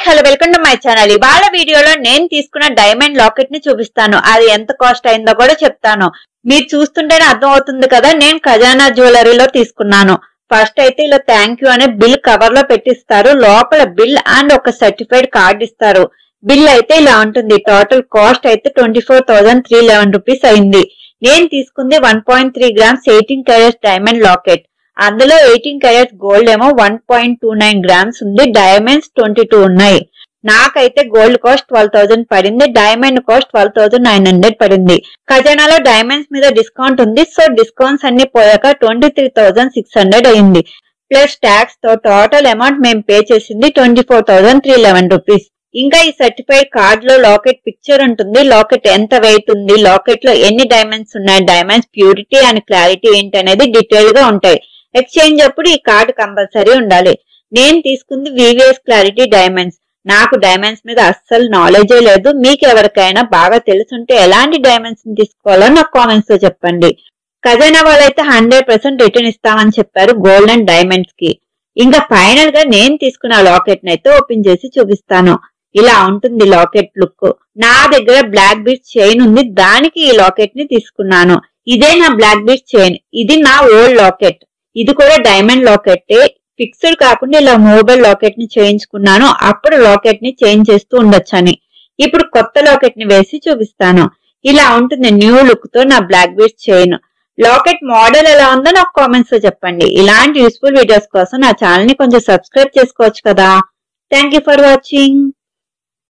Hello welcome to my channel. ఇవాళ వీడియోలో నేను తీసుకున్న డైమండ్ లాకెట్ ని చూపిస్తాను. అది ఎంత కాస్ట్ అయిందో కూడా చెప్తాను. మీరు చూస్తుంటేనే అర్థం అవుతుంది కదా, నేను ఖజానా జ్యువెలరీలో తీసుకున్నాను. ఫస్ట్ అయితే ఇలా థ్యాంక్ యూ అనే బిల్ కవర్ లో పెట్టిస్తారు. లోపల బిల్ అండ్ ఒక సర్టిఫైడ్ కార్డ్ ఇస్తారు. బిల్ అయితే ఇలా ఉంటుంది. టోటల్ కాస్ట్ అయితే 24,311 రూపీస్ అయింది. నేను తీసుకుంది 1.3 గ్రామ్స్ 18 క్యారెట్స్ డైమండ్ లాకెట్. అందులో 18 క్యారెట్స్ గోల్డ్ ఏమో 1.29 గ్రామ్స్ ఉంది. డైమండ్స్ 22 ఉన్నాయి. నాకైతే గోల్డ్ కాస్ట్ 12,000 పడింది. డైమండ్ కాస్ట్ 12,900 పడింది. ఖజానాలో డైమండ్స్ మీద డిస్కౌంట్ ఉంది. సో డిస్కౌంట్స్ అన్ని పోయాక 23,600 అయింది. ప్లస్ ట్యాక్స్ తో టోటల్ అమౌంట్ మేము పే చేసింది 24,311 రూపీస్. ఇంకా ఈ సర్టిఫైడ్ కార్డ్ లో లాకెట్ పిక్చర్ ఉంటుంది. లాకెట్ ఎంత వెయిట్ ఉంది, లాకెట్ లో ఎన్ని డైమండ్స్ ఉన్నాయి, డైమండ్స్ ప్యూరిటీ అండ్ క్లారిటీ ఏంటి అనేది డీటెయిల్ గా ఉంటాయి. ఎక్స్చేంజ్ అప్పుడు ఈ కార్డ్ కంపల్సరీ ఉండాలి. నేను తీసుకుంది వివిఎస్ క్లారిటీ డైమండ్స్. నాకు డైమండ్స్ మీద అస్సలు నాలెడ్జే లేదు. మీకు ఎవరికైనా బాగా తెలుసుంటే ఎలాంటి డైమండ్స్ ని తీసుకోవాలో నాకు కామెంట్స్ లో చెప్పండి. ఖజానా వాళ్ళైతే 100% రిటర్న్ ఇస్తామని చెప్పారు గోల్డ్ అండ్ డైమండ్స్ కి. ఇంకా ఫైనల్ గా నేను తీసుకున్న లాకెట్ ని అయితే ఓపెన్ చేసి చూపిస్తాను. ఇలా ఉంటుంది లాకెట్ లుక్. నా దగ్గర బ్లాక్ బీడ్స్ చైన్ ఉంది, దానికి ఈ లాకెట్ ని తీసుకున్నాను. ఇదే నా బ్లాక్ బీడ్స్ చైన్. ఇది నా ఓల్డ్ లాకెట్. ఇది కూడా డైమండ్ లాకెట్. ఫిక్స్డ్ కాకుండా ఇలా మూవబుల్ లాకెట్ ని చేయించుకున్నాను. అప్పుడు లాకెట్ ని చేంజ్ చేస్తూ ఉండొచ్చని. ఇప్పుడు కొత్త లాకెట్ ని వేసి చూపిస్తాను. ఇలా ఉంటుంది న్యూ లుక్ తో నా black beads chain. Locket model ఎలా ఉందో నాకు కామెంట్స్ లో చెప్పండి. ఇలాంటి యూస్ఫుల్ వీడియోస్ కోసం నా ఛానల్ ని కొంచెం సబ్స్క్రైబ్ చేసుకోవచ్చు కదా. Thank you for watching.